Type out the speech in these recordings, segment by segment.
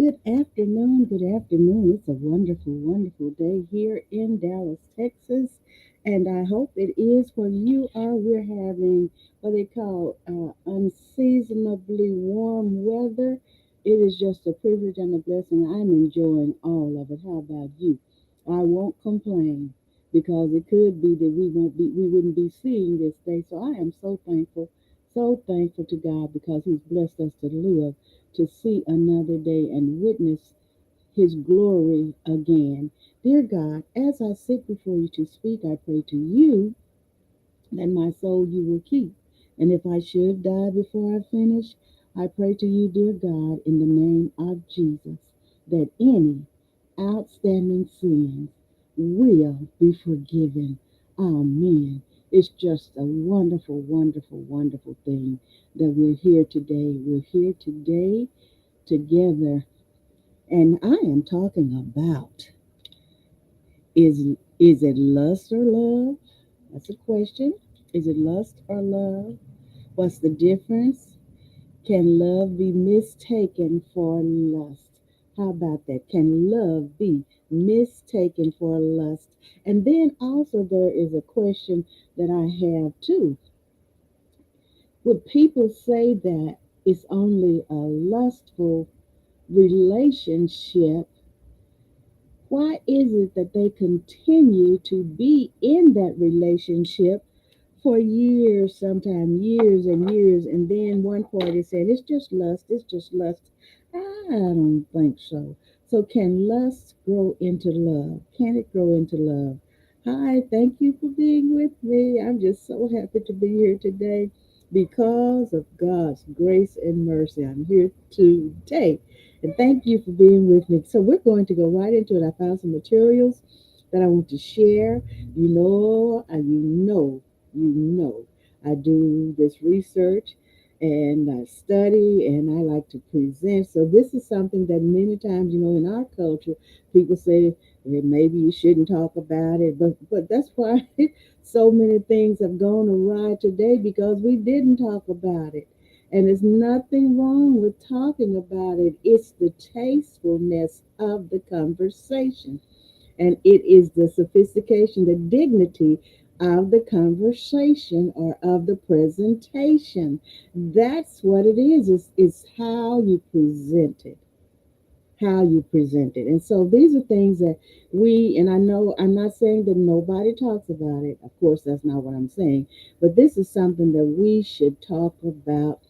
Good afternoon. Good afternoon. It's a wonderful, wonderful day here in Dallas, Texas. And I hope it is where you are. We're having what they call unseasonably warm weather. It is just a privilege and a blessing. I'm enjoying all of it. How about you? I won't complain because it could be that we wouldn't be seeing this day. So I am so thankful to God because He's blessed us to live to see another day and witness his glory again. Dear God, as I sit before you to speak, I pray to you that my soul you will keep. And if I should die before I finish, I pray to you, dear God, in the name of Jesus, that any outstanding sins will be forgiven. Amen. It's just a wonderful, wonderful, wonderful thing that we're here today. We're here today together. And I am talking about is it lust or love? That's a question. Is it lust or love? What's the difference? Can love be mistaken for lust? How about that? Can love be mistaken for lust? And then also there is a question that I have too. Would people say that it's only a lustful relationship? Why is it that they continue to be in that relationship for years, sometimes years and years, and then one party said, it's just lust, it's just lust. I don't think so. So, can lust grow into love? Can it grow into love? Hi, thank you for being with me. I'm just so happy to be here today because of God's grace and mercy. I'm here today. And thank you for being with me. So we're going to go right into it. I found some materials that I want to share. You know, I do this research and I study and I like to present. So this is something that many times, in our culture, people say maybe you shouldn't talk about it. But that's why so many things have gone awry today because we didn't talk about it. And there's nothing wrong with talking about it. It's the tastefulness of the conversation. And it is the sophistication, the dignity of the conversation or of the presentation. That's what it is. It's how you present it. How you present it. And so these are things that and I know I'm not saying that nobody talks about it. Of course, that's not what I'm saying. But this is something that we should talk about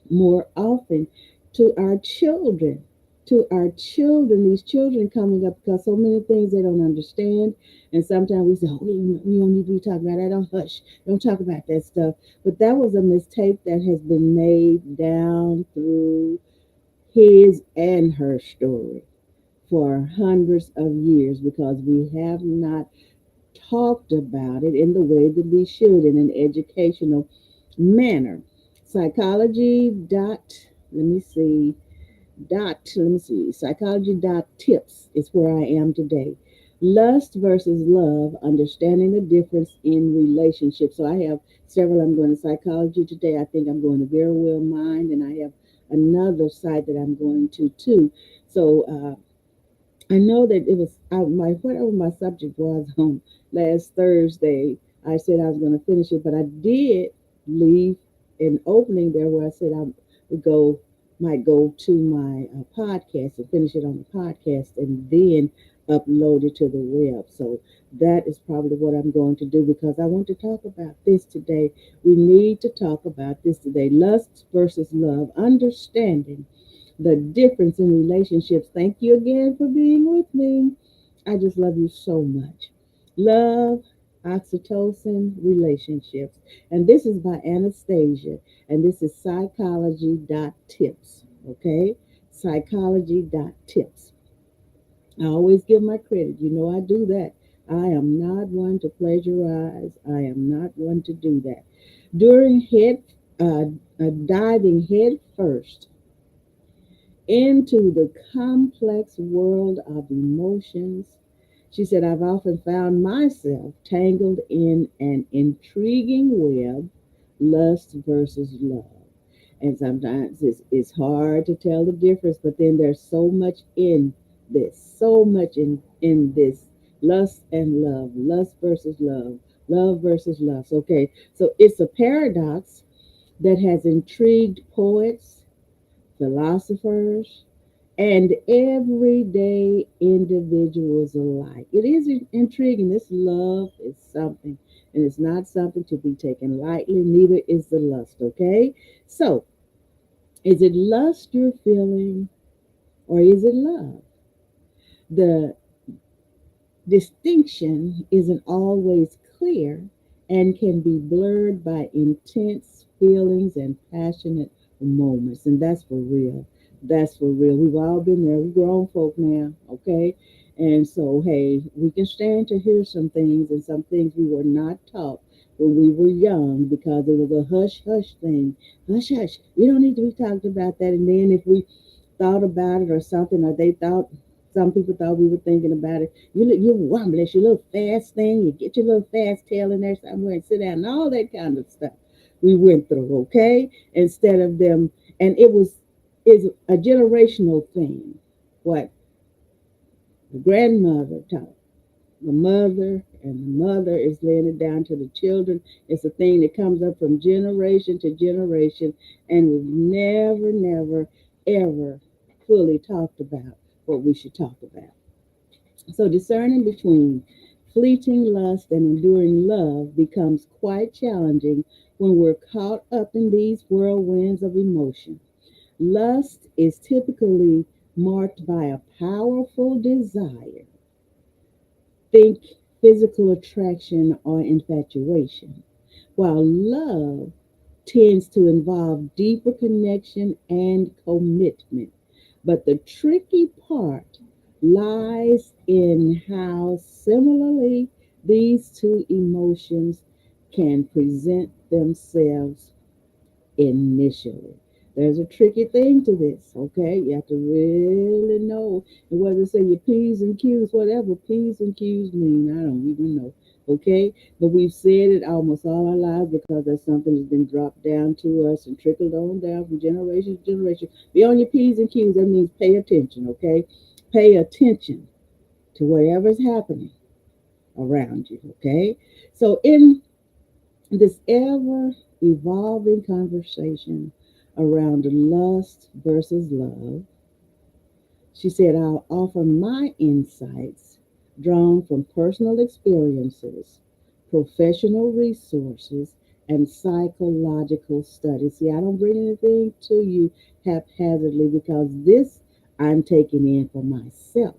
more often to our children. To our children, these children coming up because so many things they don't understand. And sometimes we say, oh, we don't need to be talking about that. Don't hush. Don't talk about that stuff. But that was a mistake that has been made down through his and her story for hundreds of years because we have not talked about it in the way that we should in an educational manner. Psychology dot, let me see, psychology dot tips is where I am today. Lust versus love, understanding the difference in relationships. So I have several. I'm going to psychology today. I think I'm going to Very Well Mind, and I have another site that I'm going to too. So I know that it was my whatever my subject was on last Thursday. I said I was going to finish it, but I did leave an opening there where I said I would go might go to my podcast and finish it on the podcast and then upload it to the web. So that is probably what I'm going to do because I want to talk about this today. We need to talk about this today. Lust versus love, understanding the difference in relationships. Thank you again for being with me. I just love you so much. Love, oxytocin, relationships. And this is by Anastasia. And this is psychology.tips. Okay? Psychology.tips. I always give my credit. You know I do that. I am not one to plagiarize. I am not one to do that. During diving head first into the complex world of emotions. She said, I've often found myself tangled in an intriguing web, lust versus love. And sometimes it's hard to tell the difference, but then there's so much in this, so much in this lust and love, lust versus love, love versus lust. Okay, so it's a paradox that has intrigued poets, philosophers, and everyday individuals alike. It is intriguing. This love is something, and it's not something to be taken lightly, neither is the lust, okay? So, is it lust you're feeling, or is it love? The distinction isn't always clear and can be blurred by intense feelings and passionate moments. And that's for real. That's for real. We've all been there. We're grown folk now, okay? And so, hey, we can stand to hear some things and some things we were not taught when we were young because it was a hush hush thing. Hush hush. You don't need to be talking about that. And then if we thought about it or something, or they thought some people thought we were thinking about it. You womblish, your little fast thing. You get your little fast tail in there somewhere and sit down, and all that kind of stuff we went through. Okay, instead of them, and it was is a generational thing. What the grandmother taught the mother, and the mother is laying it down to the children. It's a thing that comes up from generation to generation, and we've never, ever fully talked about what we should talk about. So, discerning between fleeting lust and enduring love becomes quite challenging when we're caught up in these whirlwinds of emotion. Lust is typically marked by a powerful desire, think physical attraction or infatuation, while love tends to involve deeper connection and commitment. But the tricky part lies in how similarly these two emotions can present themselves initially. There's a tricky thing to this, okay? You have to really know. And whether say your P's and Q's, whatever P's and Q's mean, I don't even know, okay? But we've said it almost all our lives because that's something that's been dropped down to us and trickled on down from generation to generation. Be on your P's and Q's, that means pay attention, okay? Pay attention to whatever's happening around you, okay? So, in this ever evolving conversation around lust versus love, she said, I'll offer my insights drawn from personal experiences, professional resources, and psychological studies. See, I don't bring anything to you haphazardly because this I'm taking in for myself.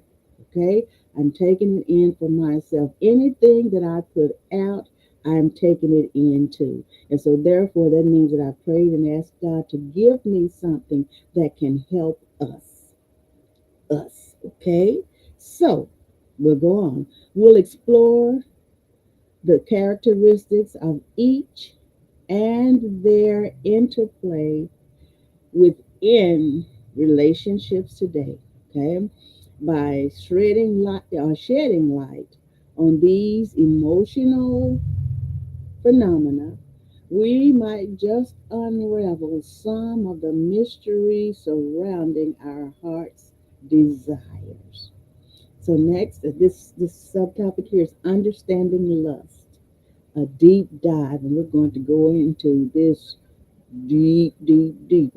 Okay? I'm taking it in for myself. Anything that I put out, I'm taking it in too. And so, therefore, that means that I prayed and asked God to give me something that can help us. Okay? So, we'll go on. We'll explore the characteristics of each and their interplay within relationships today. Okay? By shedding light on these emotional phenomena, we might just unravel some of the mystery surrounding our heart's desires. So next, this subtopic here is understanding lust, a deep dive, and we're going to go into this deep.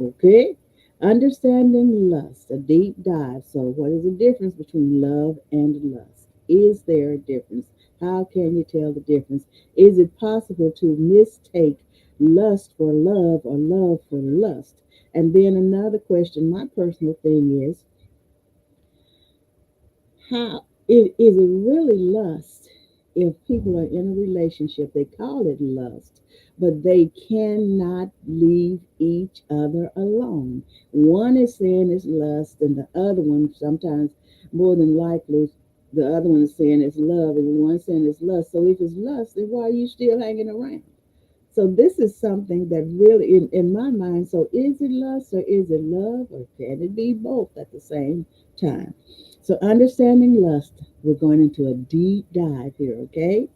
Okay, understanding lust, a deep dive. So, what is the difference between love and lust? Is there a difference? How can you tell the difference? Is it possible to mistake lust for love or love for lust? And then another question, my personal thing is, how is it really lust if people are in a relationship? They call it lust, but they cannot leave each other alone. One is saying it's lust, and the other one, sometimes more than likely, the other one is saying it's love, and one saying it's lust. So if it's lust, then why are you still hanging around? So this is something that really, in my mind, so is it lust or is it love, or can it be both at the same time? So understanding lust, we're going into a deep dive here, okay?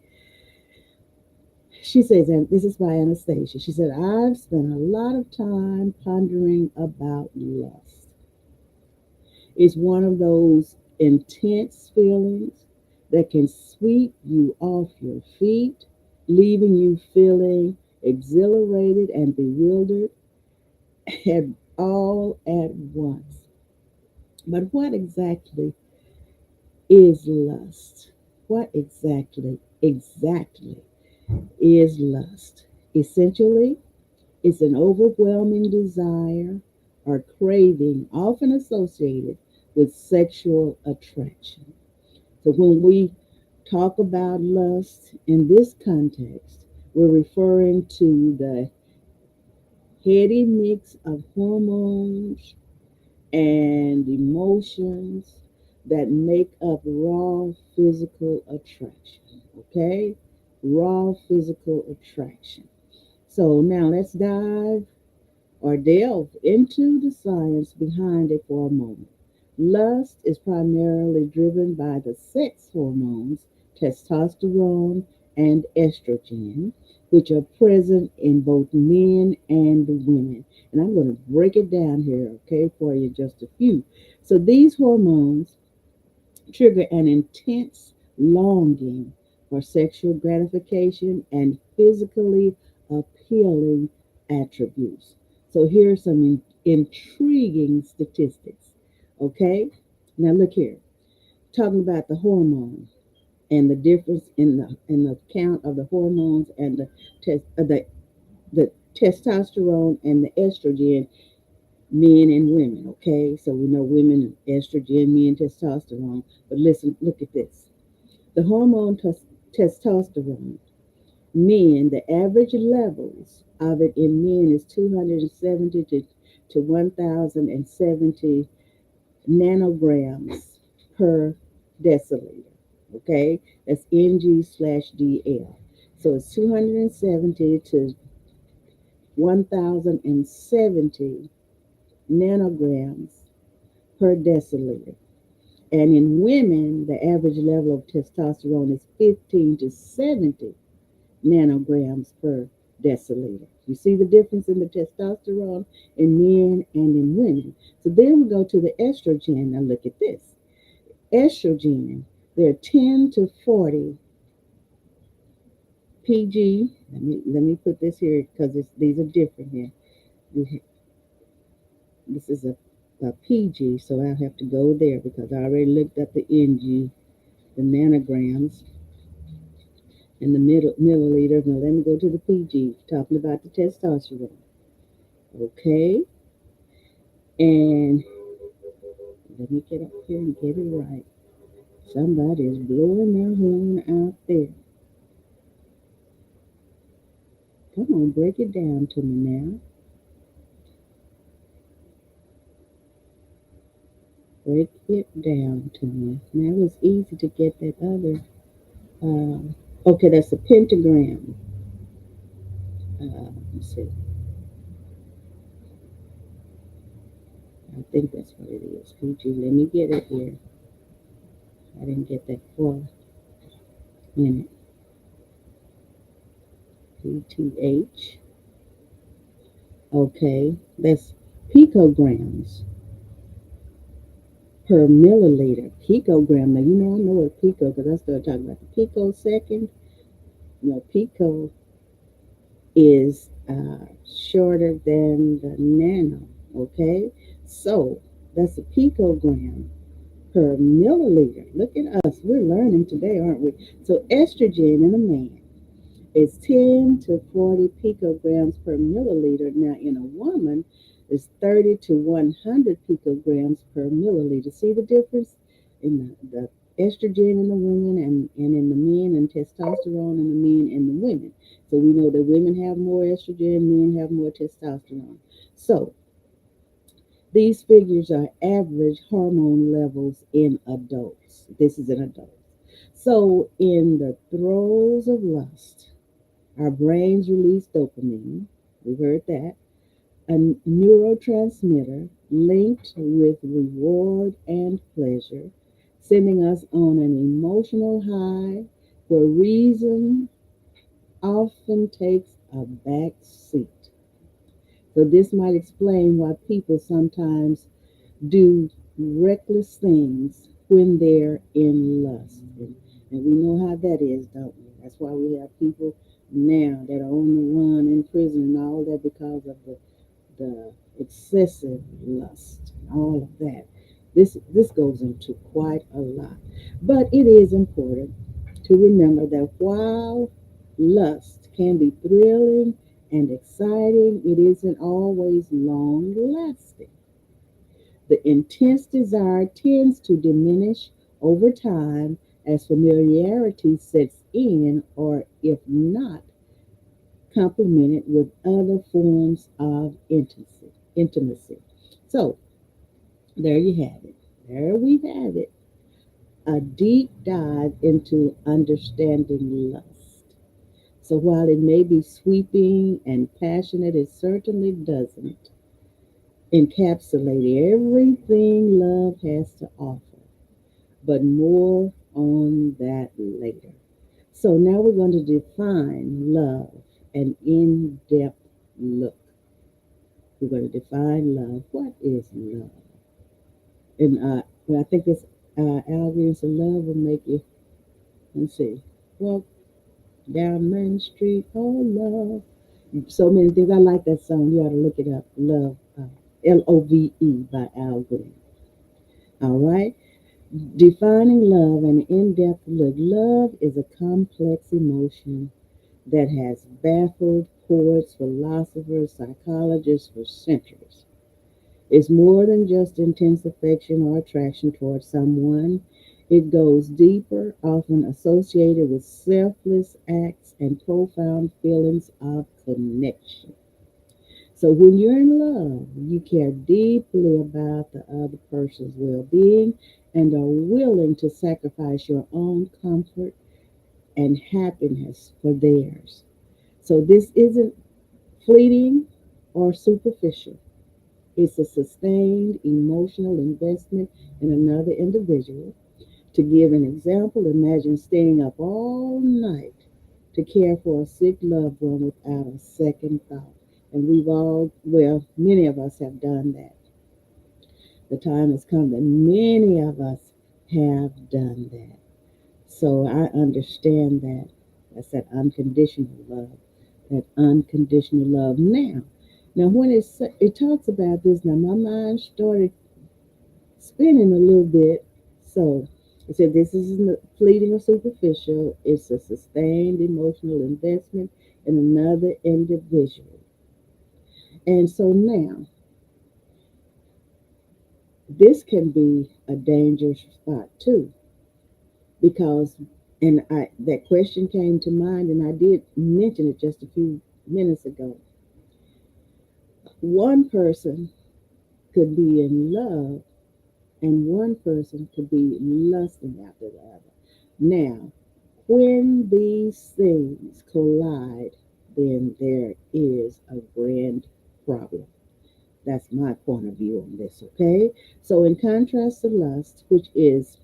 She says, and this is by Anastasia. She said, I've spent a lot of time pondering about lust. It's one of those intense feelings that can sweep you off your feet, leaving you feeling exhilarated and bewildered at all at once. But what exactly is lust? What exactly is lust? Essentially, it's an overwhelming desire or craving, often associated with sexual attraction. So when we talk about lust in this context, we're referring to the heady mix of hormones and emotions that make up raw physical attraction. Okay? Raw physical attraction. So now let's dive or delve into the science behind it for a moment. Lust is primarily driven by the sex hormones testosterone and estrogen, which are present in both men and women. And I'm going to break it down here, okay, for you just a few. So these hormones trigger an intense longing for sexual gratification and physically appealing attributes. So here are some intriguing statistics. Okay, now look here, talking about the hormone and the difference in the count of the hormones and the testosterone and the estrogen, men and women. Okay, so we know women estrogen, men testosterone. But listen, look at this. The hormone testosterone, men, the average levels of it in men is 270 to 1070 nanograms per deciliter. Okay, that's Ng/dl. So it's 270 to 1070 nanograms per deciliter. And in women, the average level of testosterone is 15 to 70 nanograms per deciliter. You see the difference in the testosterone in men and in women. So then we go to the estrogen. Now look at this. Estrogen, they're 10 to 40 pg. Let me put this here because these are different here. This is a pg, so I'll have to go there because I already looked up the ng, the nanograms, and the milliliters. Now let me go to the pg, talking about the testosterone. Okay, and let me get up here and get it right. Somebody is blowing their horn out there. Come on, break it down to me now. Break it down to me. Now it was easy to get that other. Okay, that's a pentagram. Let's see. I think that's what it is. PG. Let me get it here. I didn't get that far in it. PTH. Okay, that's picograms per milliliter. Picogram. Now, I know what pico because I started talking about the picosecond. Pico is shorter than the nano. Okay, so that's a picogram per milliliter. Look at us. We're learning today, aren't we? So, estrogen in a man is 10 to 40 picograms per milliliter. Now, in a woman, is 30 to 100 picograms per milliliter. See the difference in the estrogen in the women and in the men, and testosterone in the men and the women. So we know that women have more estrogen, men have more testosterone. So these figures are average hormone levels in adults. This is in adults. So in the throes of lust, our brains release dopamine. We heard that. A neurotransmitter linked with reward and pleasure, sending us on an emotional high where reason often takes a back seat. So this might explain why people sometimes do reckless things when they're in lust. And we know how that is, don't we? That's why we have people now that are on the run in prison and all that because of the excessive lust and all of that. This goes into quite a lot. But it is important to remember that while lust can be thrilling and exciting, it isn't always long lasting. The intense desire tends to diminish over time as familiarity sets in, or if not, complemented with other forms of intimacy. So there you have it. There we have it. A deep dive into understanding lust. So while it may be sweeping and passionate, it certainly doesn't encapsulate everything love has to offer. But more on that later. So now we're going to define love, an in-depth look. We're going to define love. What is love? And I think this algorithms of love will make you, let's see, walk down Main Street, oh love. So many things. I like that song. You ought to look it up. Love, Love by Al Green. All right. Defining love, an in-depth look. Love is a complex emotion that has baffled poets, philosophers, psychologists for centuries. It's more than just intense affection or attraction towards someone. It goes deeper, often associated with selfless acts and profound feelings of connection. So when you're in love, you care deeply about the other person's well-being and are willing to sacrifice your own comfort and happiness for theirs. So this isn't fleeting or superficial. It's a sustained emotional investment in another individual. To give an example, imagine staying up all night to care for a sick loved one without a second thought. And we've all, well, many of us have done that. The time has come that many of us have done that. So I understand that. That's that unconditional love. That unconditional love. Now when it talks about this, now my mind started spinning a little bit. So it said this isn't fleeting or superficial. It's a sustained emotional investment in another individual. And so now this can be a dangerous spot too, because and I that question came to mind, and I did mention it just a few minutes ago. One person could be in love, and one person could be lusting after the other. Now, when these things collide, then there is a grand problem. That's my point of view on this, okay? So, in contrast to lust, which is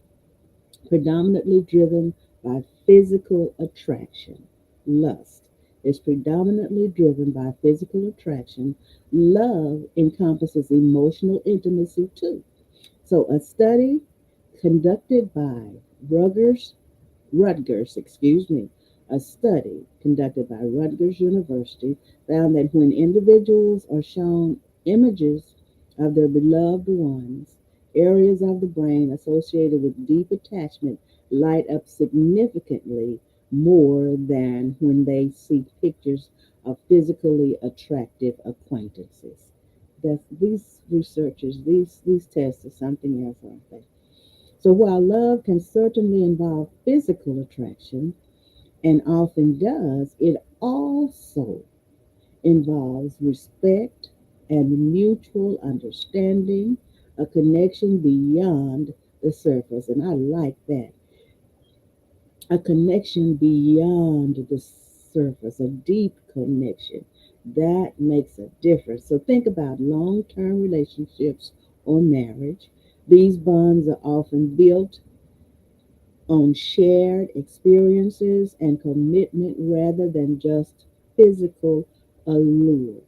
predominantly driven by physical attraction, lust is predominantly driven by physical attraction. Love encompasses emotional intimacy too. So, a study conducted by a study conducted by Rutgers University found that when individuals are shown images of their beloved ones, areas of the brain associated with deep attachment light up significantly more than when they see pictures of physically attractive acquaintances. That's, these researchers, these tests are something else, aren't they? So while love can certainly involve physical attraction, and often does, it also involves respect and mutual understanding, a connection beyond the surface. And I like that. A connection beyond the surface, a deep connection. That makes a difference. So think about long term relationships or marriage. These bonds are often built on shared experiences and commitment rather than just physical allure.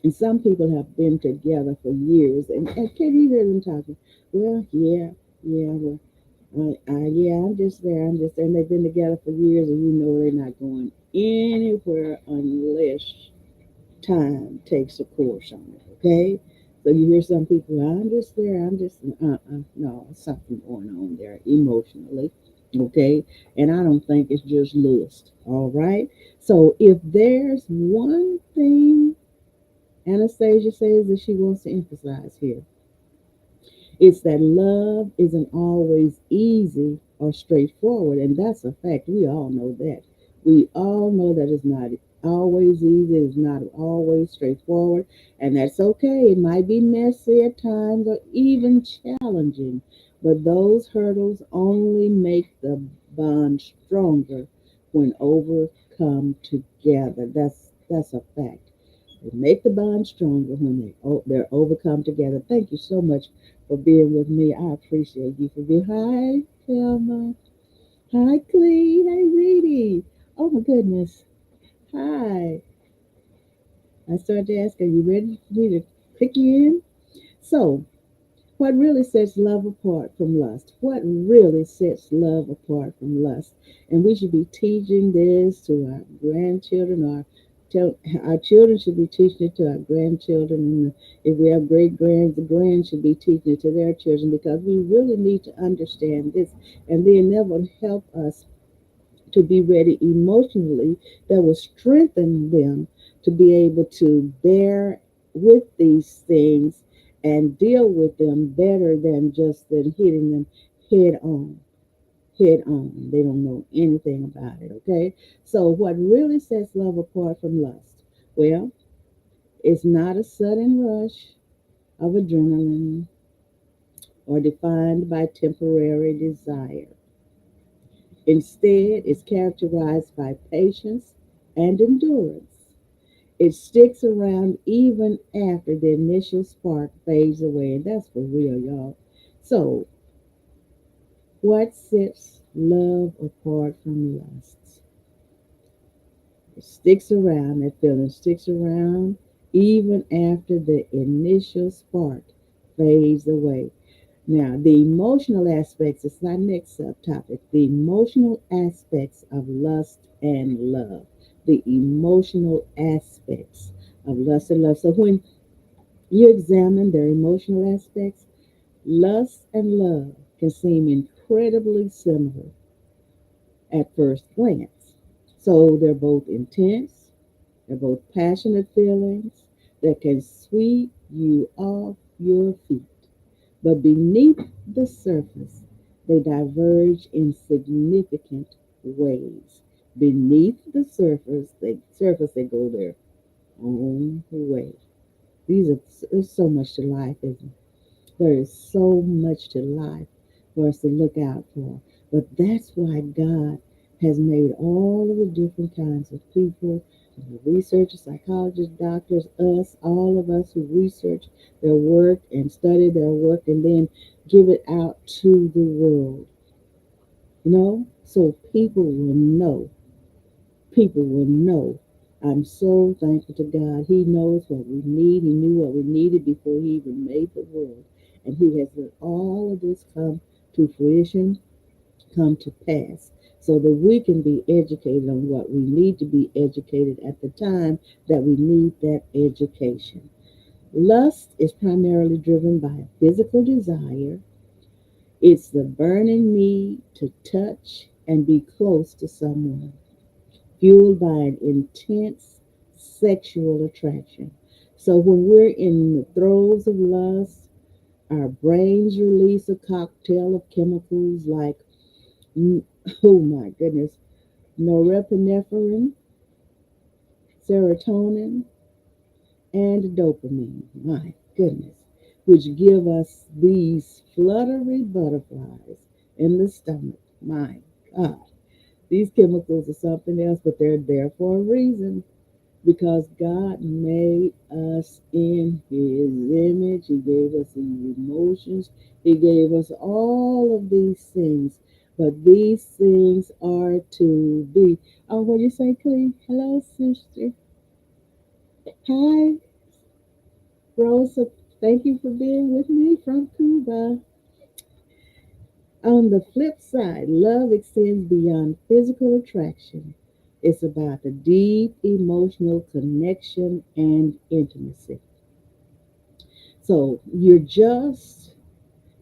And some people have been together for years, and can you hear them talking? Well, well, yeah, I'm just there, and they've been together for years, and you know they're not going anywhere unless time takes a course on it, okay? So you hear some people, I'm just there, no, something going on there emotionally, okay? And I don't think it's just lust, all right? So if there's one thing Anastasia says that she wants to emphasize here, it's that love isn't always easy or straightforward, and that's a fact. We all know that. We all know that it's not always easy, it's not always straightforward, and that's okay. It might be messy at times or even challenging, but those hurdles only make the bond stronger when overcome together. That's a fact. They make the bond stronger when they're overcome together. Thank you so much for being with me. I appreciate you for being. Hi, Thelma. Hi, Clee. Hey, Reedy. Oh my goodness. Hi. I started to ask, are you ready for me to pick you in? So, what really sets love apart from lust? What really sets love apart from lust? And we should be teaching this to our grandchildren. Our children should be teaching it to our grandchildren. And if we have great grands, the grands should be teaching it to their children because we really need to understand this. And then that will help us to be ready emotionally, that will strengthen them to be able to bear with these things and deal with them better than just than hitting them head on. Head on. They don't know anything about it, okay? So what really sets love apart from lust? Well, it's not a sudden rush of adrenaline or defined by temporary desire. Instead, it's characterized by patience and endurance. It sticks around even after the initial spark fades away, and that's for real, y'all. So, what sets love apart from lust? It sticks around, that feeling sticks around even after the initial spark fades away. Now, the emotional aspects, it's our next subtopic, the emotional aspects of lust and love. The emotional aspects of lust and love. So when you examine their emotional aspects, lust and love can seem incredibly similar at first glance. So they're both intense, they're both passionate feelings that can sweep you off your feet. But beneath the surface, they diverge in significant ways. Beneath the surface they go their own way. There's so much to life, isn't there? There is so much to life for us to look out for. But that's why God has made all of the different kinds of people, researchers, psychologists, doctors, us, all of us who research their work and study their work and then give it out to the world. So people will know. People will know. I'm so thankful to God. He knows what we need. He knew what we needed before He even made the world. And He has let all of this come to fruition, come to pass, so that we can be educated on what we need to be educated at the time that we need that education. Lust is primarily driven by a physical desire. It's the burning need to touch and be close to someone, fueled by an intense sexual attraction. So when we're in the throes of lust, our brains release a cocktail of chemicals like, oh my goodness, norepinephrine, serotonin, and dopamine. My goodness, which give us these fluttery butterflies in the stomach. My God, these chemicals are something else, but they're there for a reason. Because God made us in His image. He gave us these emotions. He gave us all of these things. but these things are to be. Oh, what do you say, Clee? Hello, sister. Hi, Rosa. Thank you for being with me from Cuba. On the flip side, love extends beyond physical attraction. It's about the deep emotional connection and intimacy. So you're just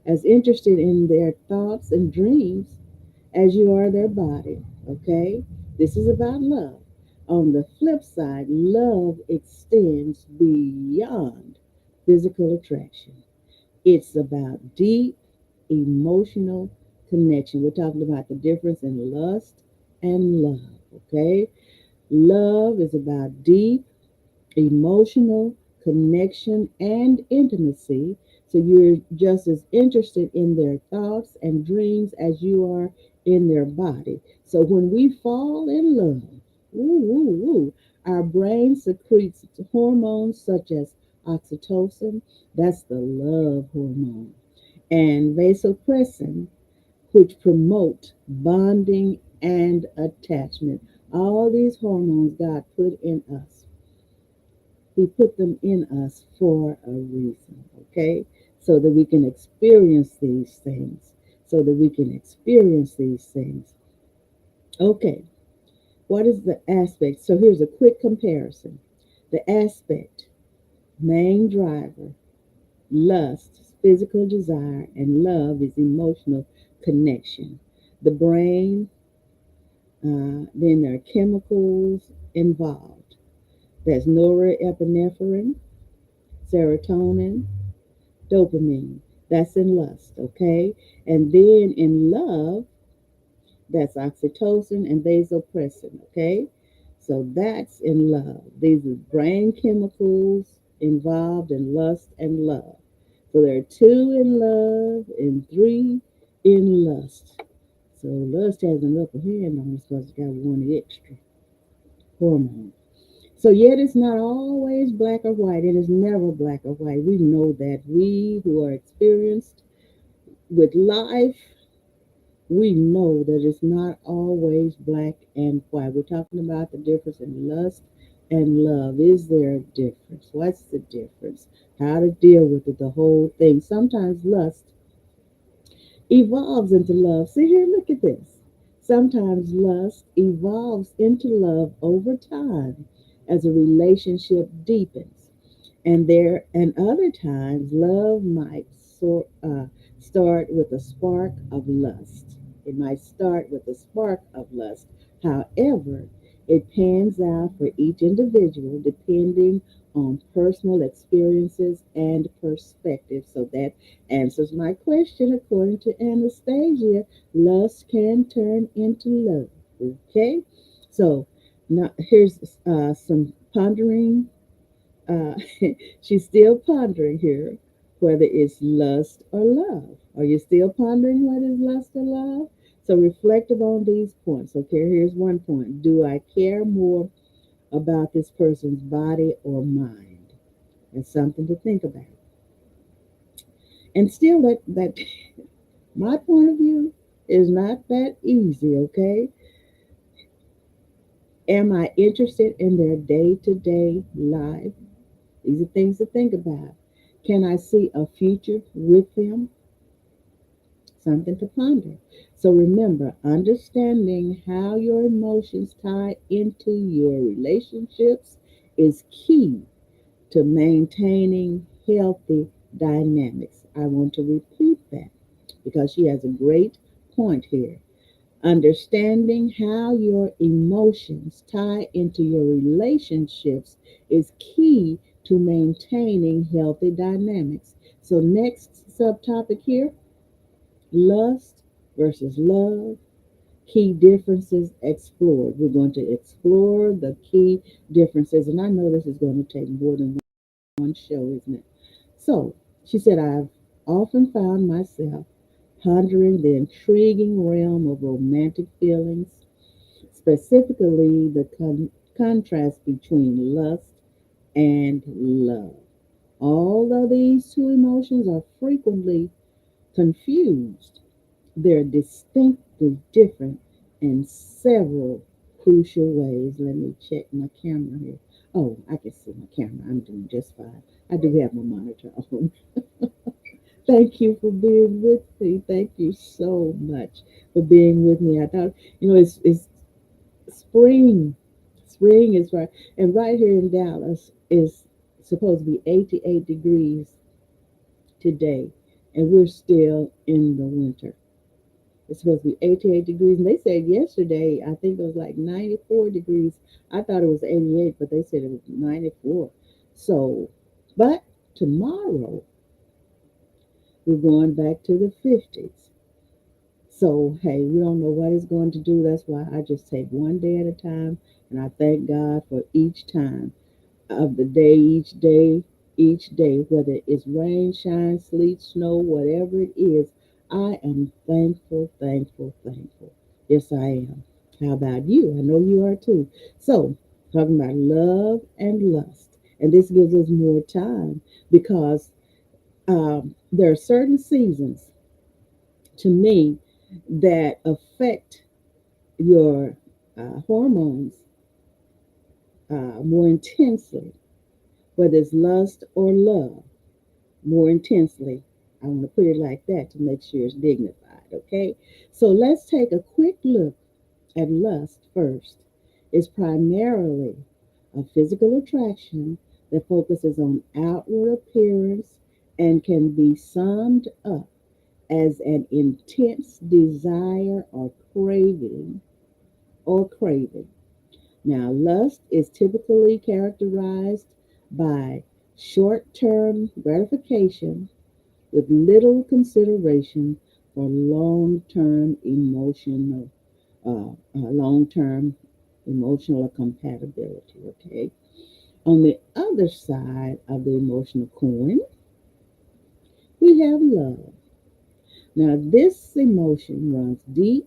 as interested in their thoughts and dreams as you are their body. Okay? This is about love. On the flip side, love extends beyond physical attraction. It's about deep emotional connection. We're talking about the difference in lust and love. Okay? Love is about deep emotional connection and intimacy. So you're just as interested in their thoughts and dreams as you are in their body. So when we fall in love, woo, woo, woo, our brain secretes hormones such as oxytocin, that's the love hormone, and vasopressin, which promote bonding and attachment. All these hormones God put in us, he put them in us for a reason, okay? So that we can experience these things. So that we can experience these things. Okay, what is the aspect? So here's a quick comparison. The aspect, main driver, lust, physical desire, and love is emotional connection. The brain, then there are chemicals involved. There's norepinephrine, serotonin, dopamine. That's in lust, okay? And then in love, that's oxytocin and vasopressin, okay? So that's in love. These are brain chemicals involved in lust and love. So there are two in love and three in lust. So lust has an upper hand on us because it's got one extra hormone. So yet it's not always black or white. It is never black or white. We know that we who are experienced with life, we know that it's not always black and white. We're talking about the difference in lust and love. Is there a difference? What's the difference? How to deal with it, the whole thing. Sometimes lust evolves into love. See here, look at this. Sometimes lust evolves into love over time as a relationship deepens. And other times, love might start with a spark of lust. It might start with a spark of lust. However, it pans out for each individual depending on personal experiences and perspective. So that answers my question. According to Anastasia, lust can turn into love. Okay, so now here's some pondering, uh, she's still pondering here whether it's lust or love. Are you still pondering what is lust or love? So reflect upon these points. Okay, here's one point. Do I care more about this person's body or mind? That's something to think about. And still that my point of view is not that easy, okay? Am I interested in their day-to-day life? These are things to think about. Can I see a future with them? Something to ponder. So remember, understanding how your emotions tie into your relationships is key to maintaining healthy dynamics. I want to repeat that because she has a great point here. Understanding how your emotions tie into your relationships is key to maintaining healthy dynamics. So, next subtopic here, lust versus love, key differences explored. We're going to explore the key differences, and I know this is going to take more than one show, isn't it? So, she said, I've often found myself pondering the intriguing realm of romantic feelings, specifically the contrast between lust and love. Although these two emotions are frequently confused, They're distinctly different in several crucial ways. Let me check my camera here. Oh, I can see my camera. I'm doing just fine. I do have my monitor on. Thank you for being with me. Thank you so much for being with me. I thought, it's spring. Spring is right. And right here in Dallas is supposed to be 88 degrees today. And we're still in the winter. It's supposed to be 88 degrees. And they said yesterday, I think it was like 94 degrees. I thought it was 88, but they said it was 94. So, but tomorrow, we're going back to the 50s. So, hey, we don't know what it's going to do. That's why I just take one day at a time. And I thank God for each time of the day, each day, whether it's rain, shine, sleet, snow, whatever it is, I am thankful, thankful, thankful. Yes, I am. How about you? I know you are too. So, talking about love and lust. And this gives us more time because there are certain seasons to me that affect your hormones more intensely, whether it's lust or love, more intensely. I want to put it like that to make sure it's dignified, okay? So let's take a quick look at lust first. It's primarily a physical attraction that focuses on outward appearance and can be summed up as an intense desire or craving. Now, lust is typically characterized by short term gratification with little consideration for long term emotional compatibility. Okay. On the other side of the emotional coin, we have love. Now, this emotion runs deep,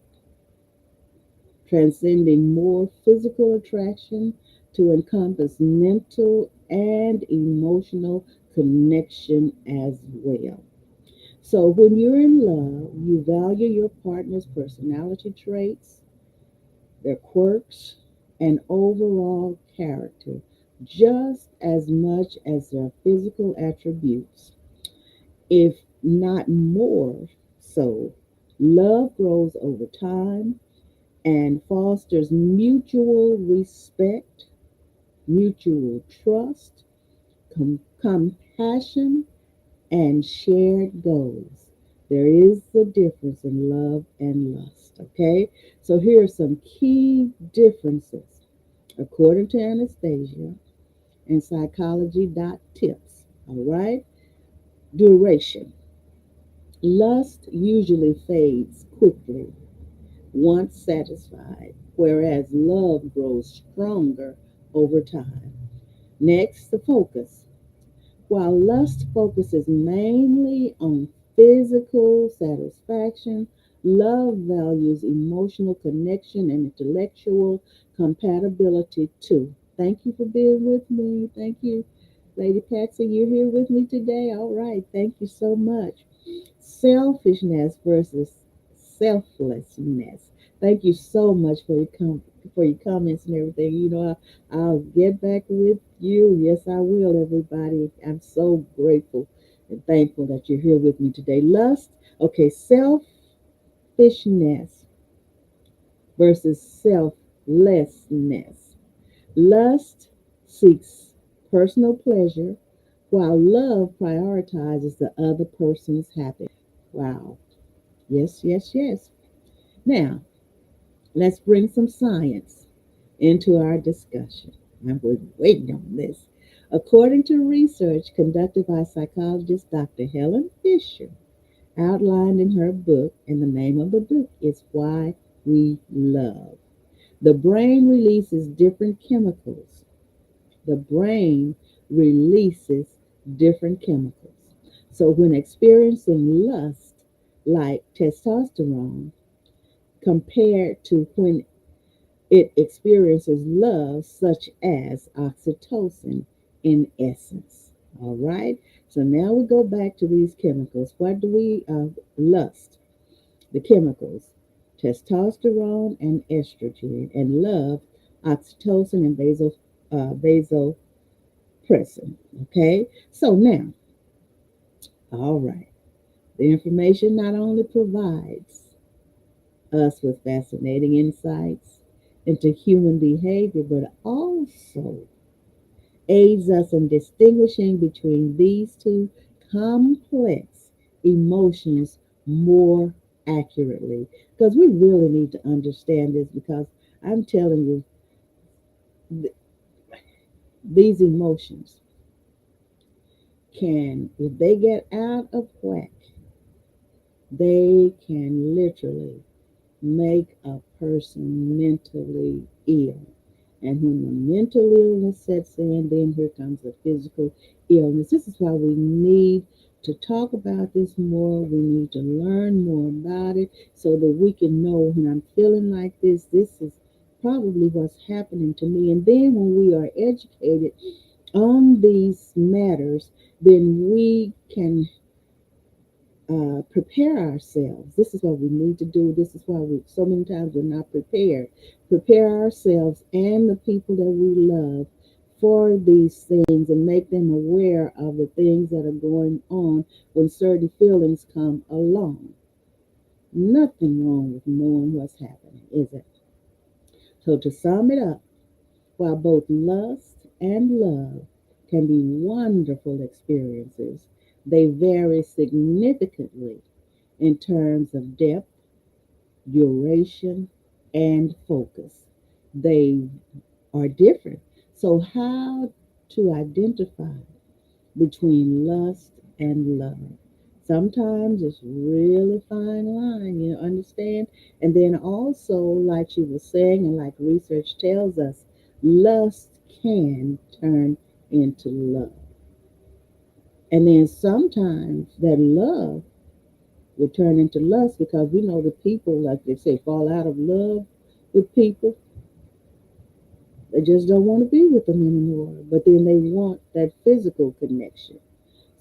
transcending more physical attraction to encompass mental and emotional connection as well. So, when you're in love, you value your partner's personality traits, their quirks, and overall character just as much as their physical attributes, if not more so. Love grows over time and fosters mutual respect, mutual trust, compassion, and shared goals. There is a difference in love and lust, okay? So here are some key differences according to Anastasia and psychology.tips, all right? Duration. Lust usually fades quickly once satisfied, whereas love grows stronger over time. Next, the focus. While lust focuses mainly on physical satisfaction, love values emotional connection and intellectual compatibility too. Thank you for being with me. Thank you, Lady Patsy. You're here with me today. All right. Thank you so much. Selfishness versus selflessness. Thank you so much for your comments and everything. I'll get back with you. Yes, I will, everybody. I'm so grateful and thankful that you're here with me today. Lust, okay, selfishness versus selflessness. Lust seeks personal pleasure, while love prioritizes the other person's happiness. Wow. Yes, yes, yes. Now, let's bring some science into our discussion. I've been waiting on this. According to research conducted by psychologist Dr. Helen Fisher, outlined in her book, and the name of the book is Why We Love. The brain releases different chemicals. The brain releases different chemicals. So when experiencing lust, like testosterone, compared to when it experiences love, such as oxytocin, in essence. All right. So now we go back to these chemicals. What do we lust? the chemicals, testosterone and estrogen, and love, oxytocin and vasopressin. Okay, so now, all right, the information not only provides us with fascinating insights into human behavior, but also aids us in distinguishing between these two complex emotions more accurately. Because we really need to understand this, because I'm telling you, th- these emotions can, if they get out of whack, they can literally make a person mentally ill. And when the mental illness sets in, then here comes the physical illness. This is why we need to talk about this more. We need to learn more about it so that we can know when I'm feeling like this is probably what's happening to me. And then when we are educated on these matters, then we can prepare ourselves. This is what we need to do. This is why we so many times we're not prepared. Prepare ourselves and the people that we love for these things and make them aware of the things that are going on when certain feelings come along. Nothing wrong with knowing what's happening, is it? So to sum it up, while both lust and love can be wonderful experiences, they vary significantly in terms of depth, duration, and focus. They are different. So, how to identify between lust and love? Sometimes it's really fine line, you understand? And then also, like she was saying, and like research tells us, lust can turn into love. And then sometimes that love will turn into lust, because we know the people, like they say, fall out of love with people. They just don't want to be with them anymore. But then they want that physical connection.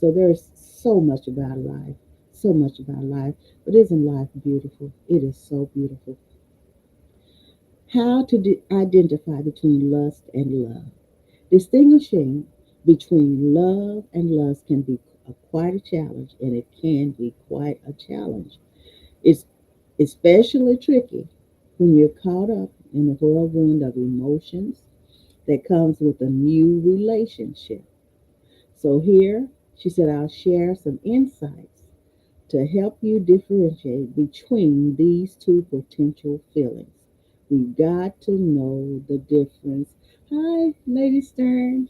So there's so much about life, so much about life. But isn't life beautiful? It is so beautiful. How to identify between lust and love. Distinguishing between love and lust can be quite a challenge, and it can be quite a challenge. It's especially tricky when you're caught up in the whirlwind of emotions that comes with a new relationship. So, here she said, I'll share some insights to help you differentiate between these two potential feelings. We've got to know the difference. Hi, Lady Stern.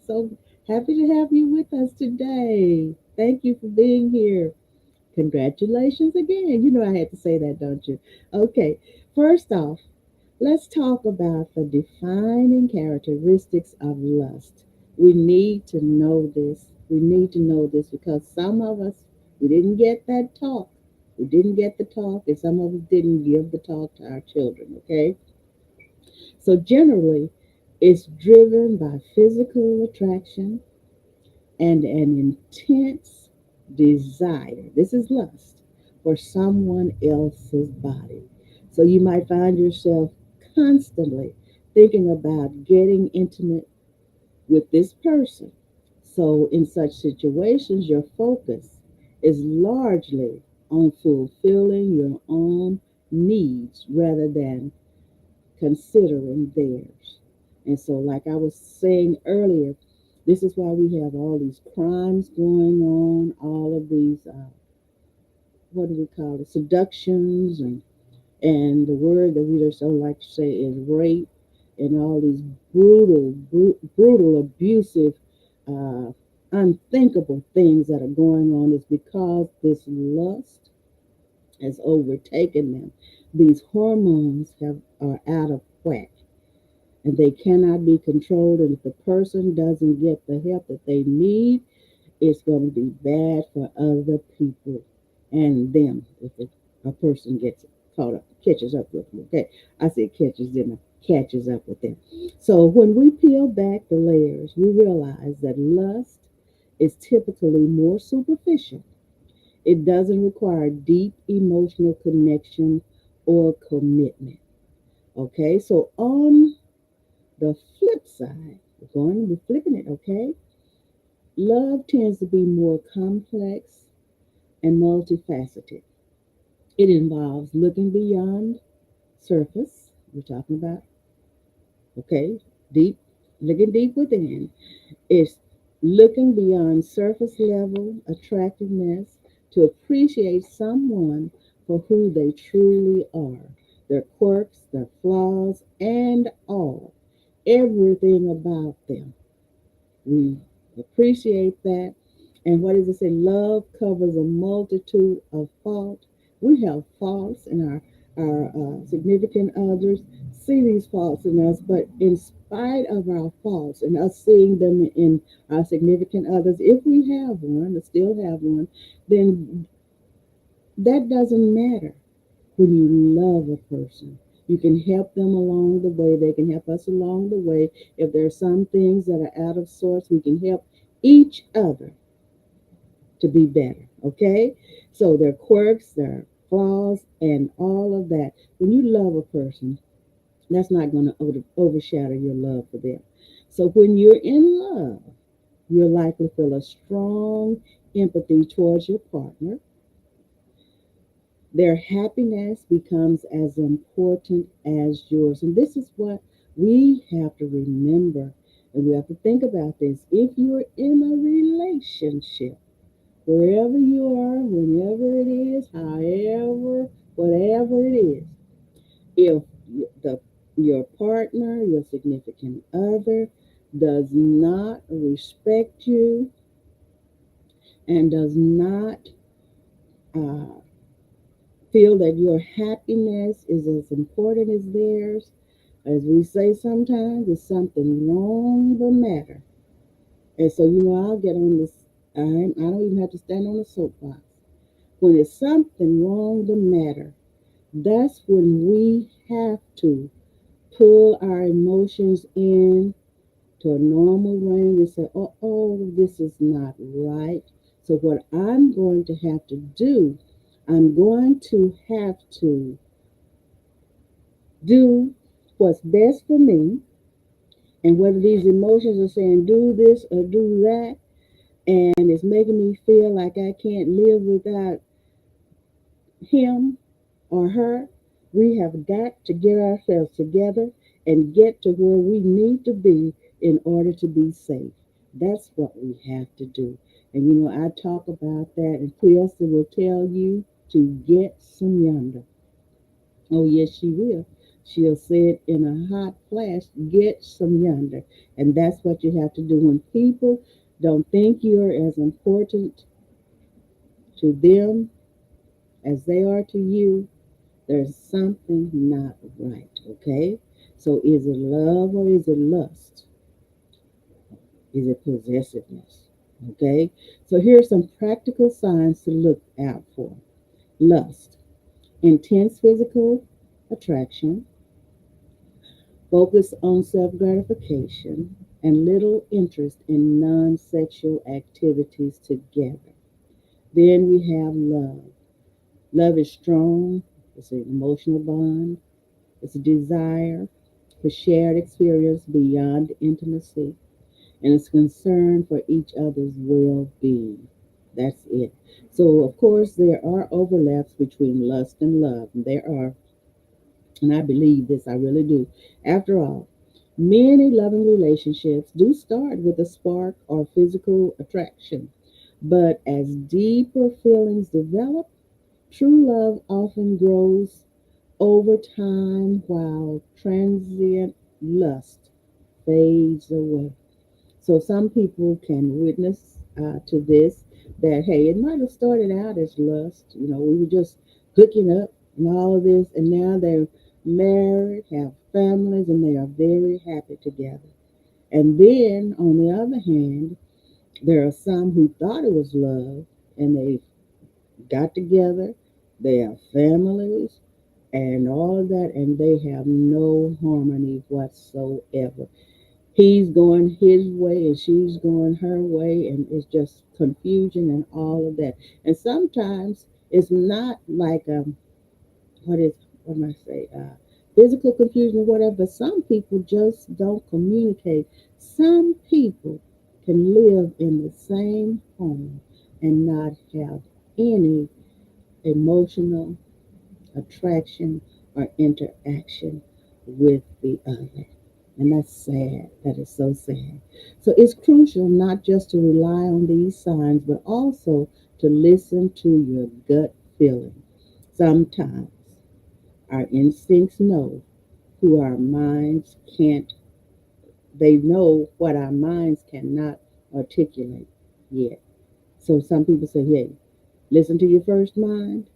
So happy to have you with us today. Thank you for being here. Congratulations again. You know I had to say that, don't you? Okay, first off, let's talk about the defining characteristics of lust. We need to know this. We need to know this because some of us, we didn't get that talk. We didn't get the talk, and some of us didn't give the talk to our children, okay? So, generally, it's driven by physical attraction and an intense desire. This is lust for someone else's body. So you might find yourself constantly thinking about getting intimate with this person. So in such situations, your focus is largely on fulfilling your own needs rather than considering theirs. And so, like I was saying earlier, this is why we have all these crimes going on, all of these, what do we call it, seductions, and the word that we just don't like to say is rape, and all these brutal, abusive, uh, unthinkable things that are going on is because this lust has overtaken them. These hormones are out of whack and they cannot be controlled. And if the person doesn't get the help that they need, it's going to be bad for other people and them if a person gets caught up, catches up with them. Okay, I said catches them, catches up with them. So when we peel back the layers, we realize that lust is typically more superficial It doesn't require deep emotional connection or commitment. Okay, so on the flip side, we're flipping it, okay? Love tends to be more complex and multifaceted. It involves looking beyond surface, we're talking about, okay? Deep, looking deep within. It's looking beyond surface level attractiveness to appreciate someone for who they truly are, their quirks, their flaws, and all, everything about them. We appreciate that. And what does it say? Love covers a multitude of faults. We have faults in our significant others, see these faults in us, but in spite of our faults and us seeing them in our significant others, if we have one, or still have one, then that doesn't matter. When you love a person, you can help them along the way. They can help us along the way. If there are some things that are out of sorts, we can help each other to be better. Okay? So their quirks, their flaws, and all of that. When you love a person, that's not going to overshadow your love for them. So when you're in love, you'll likely feel a strong empathy towards your partner. Their happiness becomes as important as yours. And this is what we have to remember. And we have to think about this. If you're in a relationship, wherever you are, whenever it is, however, whatever it is, if the your partner, your significant other, does not respect you and does not uh, feel that your happiness is as important as theirs, as we say sometimes, there's something wrong the matter. And so, I'll get on this. I don't even have to stand on a soapbox. When there's something wrong the matter, that's when we have to pull our emotions in to a normal range and say, oh, this is not right. So, what I'm going to have to do, I'm going to have to do what's best for me, and whether these emotions are saying do this or do that, and it's making me feel like I can't live without him or her, we have got to get ourselves together and get to where we need to be in order to be safe. That's what we have to do. And I talk about that, and Priesta will tell you to get some yonder. Oh, yes, she will. She'll say it in a hot flash, get some yonder. And that's what you have to do. When people don't think you're as important to them as they are to you, there's something not right, okay? So is it love or is it lust? Is it possessiveness? Okay? So here are some practical signs to look out for. Lust, intense physical attraction, focus on self gratification, and little interest in non sexual activities together. Then we have love. Love is strong, it's an emotional bond, it's a desire for shared experience beyond intimacy, and it's concern for each other's well being. That's it. So, of course, there are overlaps between lust and love. There are, and I believe this, I really do. After all, many loving relationships do start with a spark or physical attraction, but as deeper feelings develop, true love often grows over time while transient lust fades away. So some people can witness to this that, hey, it might have started out as lust. We were just hooking up and all of this, and now they're married, have families, and they are very happy together. And then on the other hand, there are some who thought it was love and they got together, they have families, and all of that, and they have no harmony whatsoever. He's going his way and she's going her way, and it's just confusion and all of that. And sometimes it's not like what is what am I say physical confusion or whatever. But some people just don't communicate. Some people can live in the same home and not have any emotional attraction or interaction with the other. And that's sad. That is so sad. So it's crucial not just to rely on these signs, but also to listen to your gut feeling. Sometimes our instincts know who our minds can't, they know what our minds cannot articulate yet. So some people say, hey, listen to your first mind.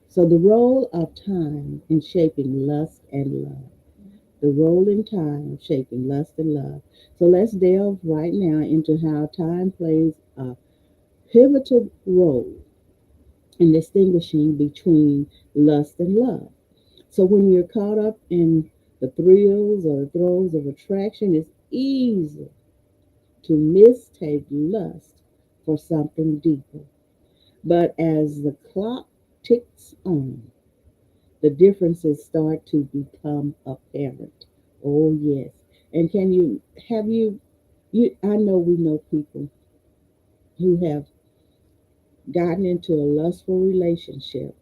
So the role of time in shaping lust and love. The role in time of shaping lust and love. So let's delve right now into how time plays a pivotal role in distinguishing between lust and love. So when you're caught up in the thrills or the throes of attraction, it's easy to mistake lust for something deeper. But as the clock ticks on, the differences start to become apparent. Oh yes. And can you have you I know we know people who have gotten into a lustful relationship,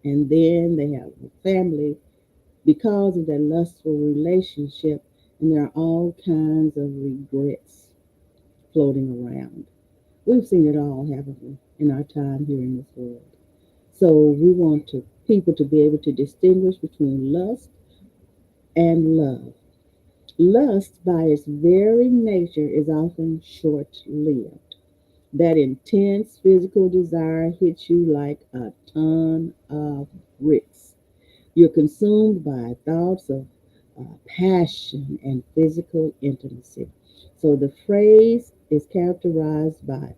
and then they have a family because of that lustful relationship, and there are all kinds of regrets floating around. We've seen it all, haven't we, in our time here in this world. So we want to people to be able to distinguish between lust and love. Lust, by its very nature, is often short lived. That intense physical desire hits you like a ton of bricks. You're consumed by thoughts of passion and physical intimacy. So the phrase is characterized by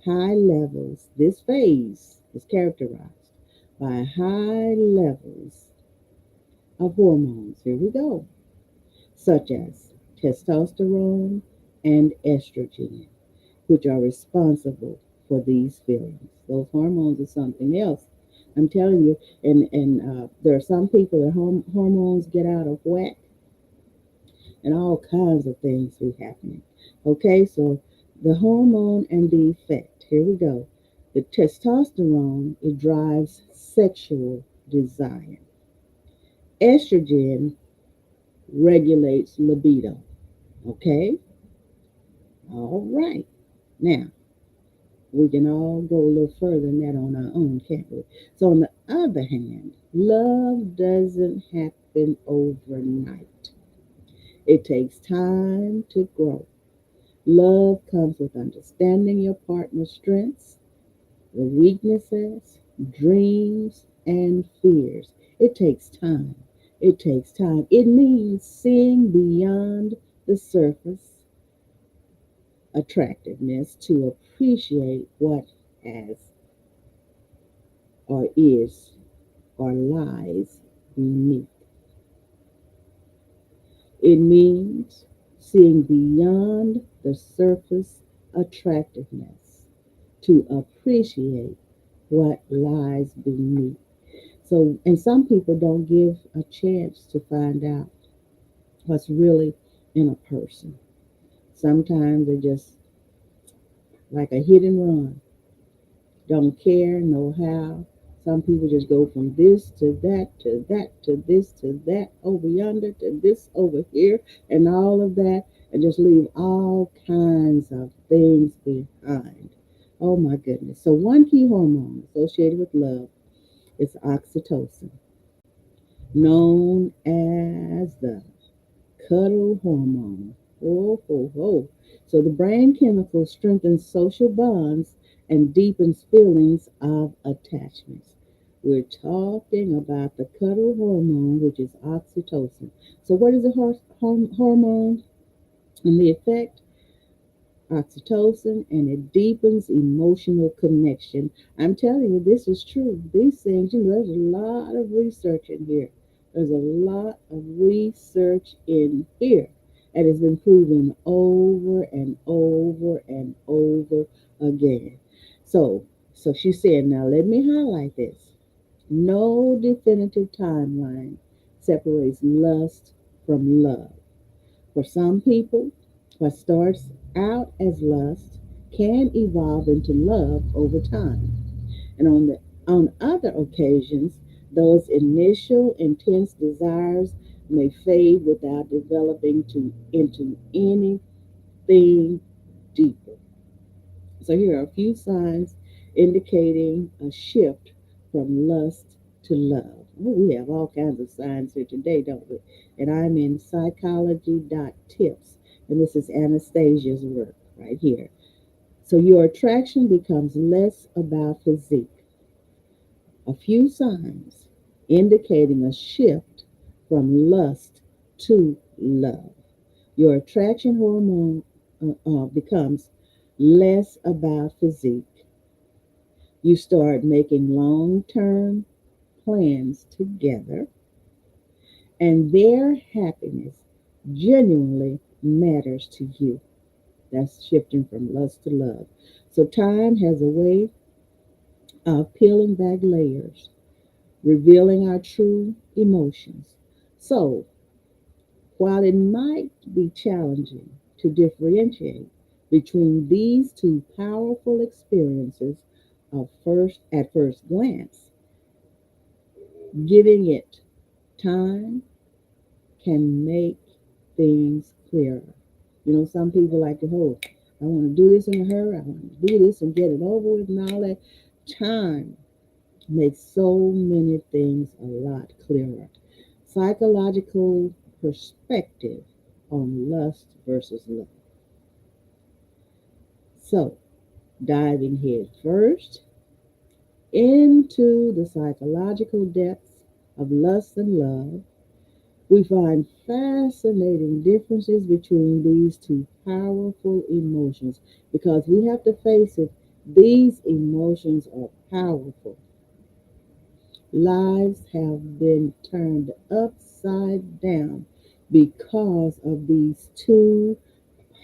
high levels. This phase is characterized by high levels of hormones. Here we go, such as testosterone and estrogen, which are responsible for these feelings. Those hormones are something else. I'm telling you, and there are some people that hormones get out of whack, and all kinds of things be happening. Okay, so the hormone and the effect. Here we go. The testosterone, it drives sexual desire. Estrogen regulates libido. Okay, all right. Now, we can all go a little further than that on our own, can't we? So, on the other hand, love doesn't happen overnight. It takes time to grow. Love comes with understanding your partner's strengths, the weaknesses, dreams, and fears. It takes time. It takes time. It means seeing beyond the surface attractiveness to appreciate what has or is or lies beneath. It means seeing beyond the surface attractiveness to appreciate what lies beneath. So, and some people don't give a chance to find out what's really in a person. Sometimes they just like a hit and run, don't care, know how. Some people just go from this to that to this to that, over yonder to this over here, and all of that, and just leave all kinds of things behind. Oh my goodness. So, one key hormone associated with love is oxytocin, known as the cuddle hormone. Oh, ho, ho. So the brain chemical strengthens social bonds and deepens feelings of attachments. We're talking about the cuddle hormone, which is oxytocin. So what is a hormone and the effect? Oxytocin, and it deepens emotional connection. I'm telling you, this is true. These things, there's a lot of research in here There's a lot of research in here, and it's been proven over and over and over again. So, so she said, now let me highlight this. No definitive timeline separates lust from love. For some people, what starts out as lust can evolve into love over time. And on other occasions, those initial intense desires may fade without developing into anything deeper. So here are a few signs indicating a shift from lust to love. Oh, we have all kinds of signs here today, don't we? And I'm in psychology.tips, and this is Anastasia's work right here. So your attraction becomes less about physique. A few signs indicating a shift from lust to love. Your attraction hormone becomes less about physique. You start making long term plans together, and their happiness genuinely matters to you. That's shifting from lust to love. So, time has a way of peeling back layers, revealing our true emotions. So, while it might be challenging to differentiate between these two powerful experiences of first at first glance, giving it time can make things clearer. You know, some people like to hold, I want to do this in a hurry, I want to do this and get it over with and all that. Time makes so many things a lot clearer. Psychological perspective on lust versus love. So, diving head first into the psychological depths of lust and love, we find fascinating differences between these two powerful emotions because we have to face it, these emotions are powerful. Lives have been turned upside down because of these two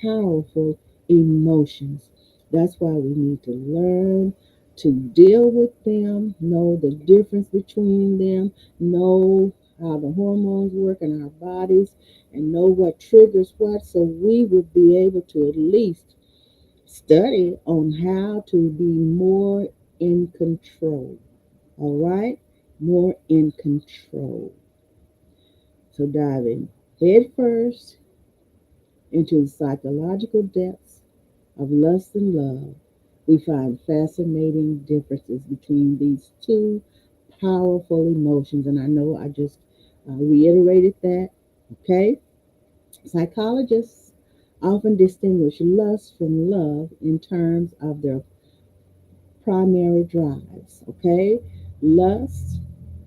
powerful emotions. That's why we need to learn to deal with them, know the difference between them, know how the hormones work in our bodies, and know what triggers what, so we will be able to at least study on how to be more in control. All right? More in control. So diving head first into the psychological depths of lust and love, we find fascinating differences between these two powerful emotions. And I know I just reiterated that. Okay? Psychologists often distinguish lust from love in terms of their primary drives. Okay? Lust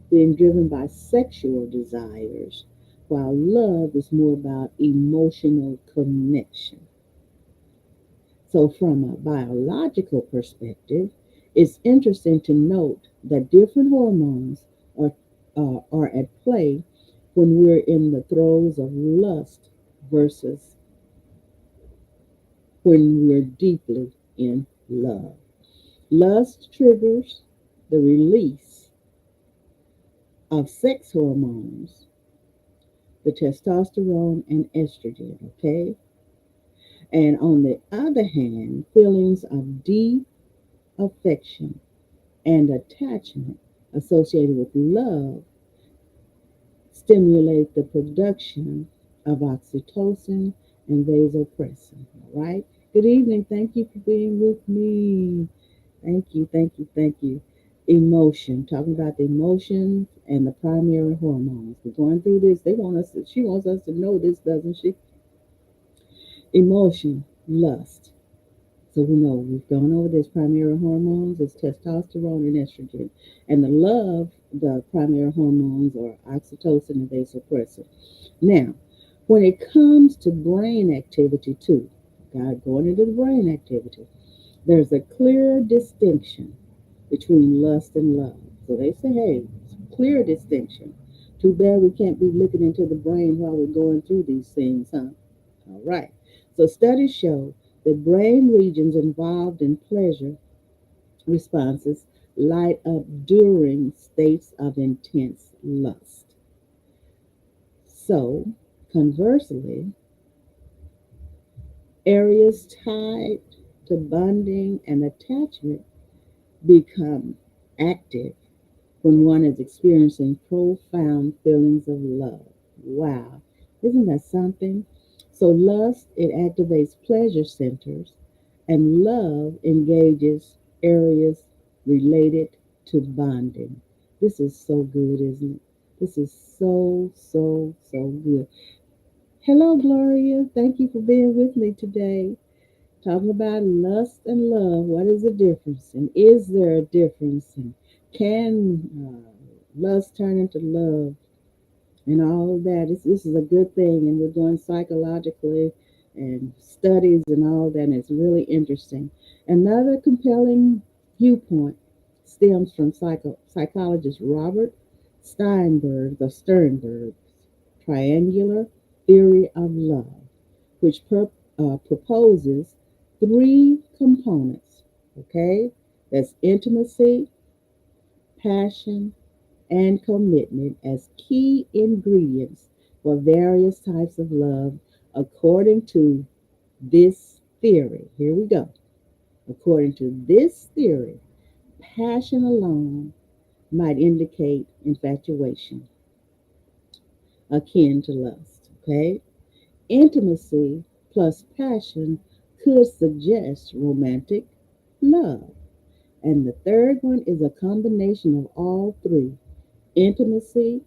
being driven by sexual desires, while love is more about emotional connection. So, from a biological perspective, it's interesting to note that different hormones are, are at play when we're in the throes of lust versus when we're deeply in love. Lust triggers the release of sex hormones, the testosterone and estrogen, okay? And on the other hand, feelings of deep affection and attachment associated with love stimulate the production of oxytocin and vasopressin. All right. Good evening. Thank you for being with me. Thank you. Thank you. Thank you. Emotion. Talking about the emotions and the primary hormones. We're going through this. They want us. She wants us to know this, doesn't she? Emotion, lust. So we know we've gone over this primary hormones, it's testosterone and estrogen. And the love, the primary hormones are oxytocin and vasopressin. Now, when it comes to brain activity too, God going into the brain activity, there's a clear distinction between lust and love. So they say, hey, it's a clear distinction. Too bad we can't be looking into the brain while we're going through these things, huh? All right. So studies show that brain regions involved in pleasure responses light up during states of intense lust. So, conversely, areas tied to bonding and attachment become active when one is experiencing profound feelings of love. Wow, isn't that something? So, lust, it activates pleasure centers, and love engages areas related to bonding. This is so good, isn't it? This is so, so, so good. Hello, Gloria. Thank you for being with me today. Talking about lust and love. What is the difference? And is there a difference? And can lust turn into love? And all of that. This is a good thing. And we're doing psychologically and studies and all that. And it's really interesting. Another compelling viewpoint stems from psychologist Robert Sternberg's triangular theory of love, which proposes three components. Okay, that's intimacy, passion, and commitment as key ingredients for various types of love, according to this theory. Here we go. According to this theory, passion alone might indicate infatuation, akin to lust. Okay, intimacy plus passion could suggest romantic love. And the third one is a combination of all three: intimacy,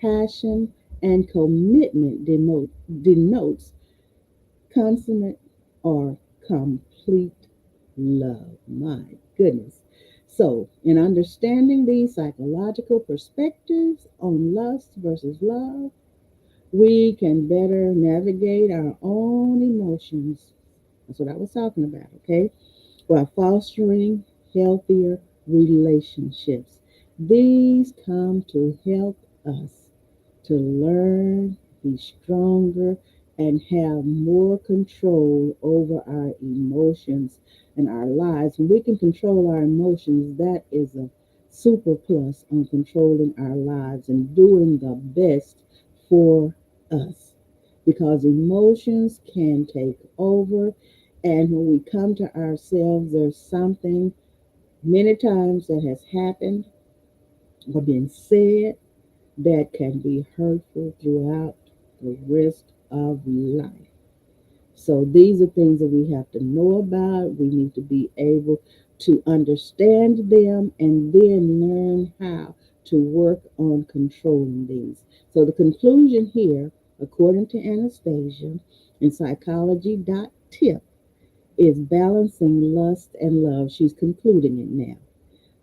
passion, and commitment denotes consummate or complete love. My goodness. So, in understanding these psychological perspectives on lust versus love, we can better navigate our own emotions. That's what I was talking about, okay? While fostering healthier relationships. These come to help us to learn, be stronger, and have more control over our emotions and our lives. When we can control our emotions, that is a super plus on controlling our lives and doing the best for us. Because emotions can take over, and when we come to ourselves, there's something many times that has happened or been said that can be hurtful throughout the rest of life. So these are things that we have to know about. We need to be able to understand them and then learn how to work on controlling these. So the conclusion here, according to Anastasia in psychology.tip, is balancing lust and love. She's concluding it now.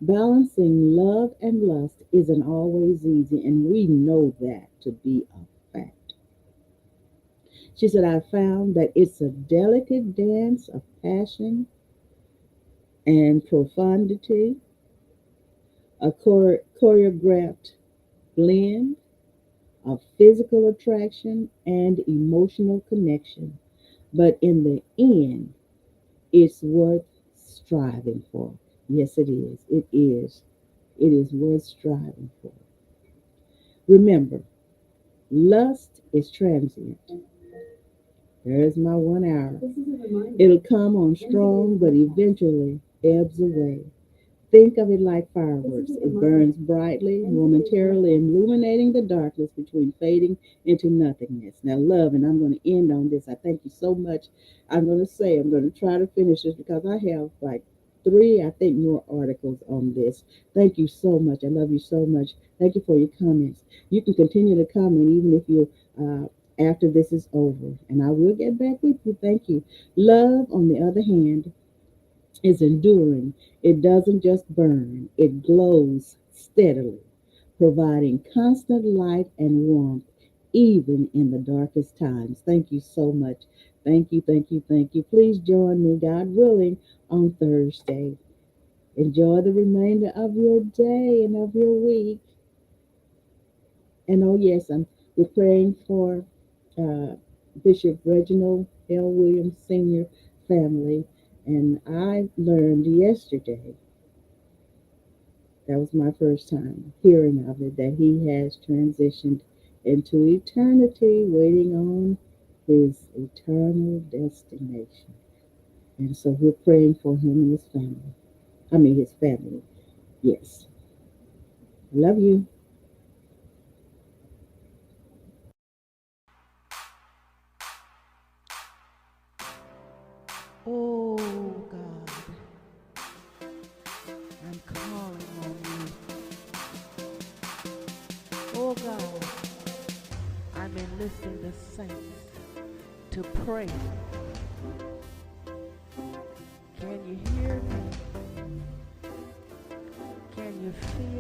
Balancing love and lust isn't always easy, and we know that to be a fact. She said, I found that it's a delicate dance of passion and profundity, a choreographed blend of physical attraction and emotional connection. But in the end, it's worth striving for. Yes, it is. It is. It is worth striving for. Remember, lust is transient. There's my 1 hour. It'll come on strong, but eventually ebbs away. Think of it like fireworks. It burns brightly, momentarily illuminating the darkness between fading into nothingness. Now, love, and I'm going to end on this. I thank you so much. I'm going to try to finish this because I have like three, I think, more articles on this. Thank you so much. I love you so much. Thank you for your comments. You can continue to comment even if you after this is over, and I will get back with you. Thank you. Love, on the other hand, is enduring. It doesn't just burn, it glows steadily, providing constant light and warmth even in the darkest times. Thank you so much. Thank you, thank you, thank you. Please join me, God willing, on Thursday. Enjoy the remainder of your day and of your week. And oh yes, we're praying for uh, Bishop Reginald L. Williams Sr. family. And I learned yesterday, that was my first time hearing of it, that he has transitioned into eternity, waiting on his eternal destination. And so we're praying for him and his family. I mean, his family. Yes. I love you. Oh God, I'm calling on you. Oh God, I'm enlisting the saints to pray. Can you hear me? Can you feel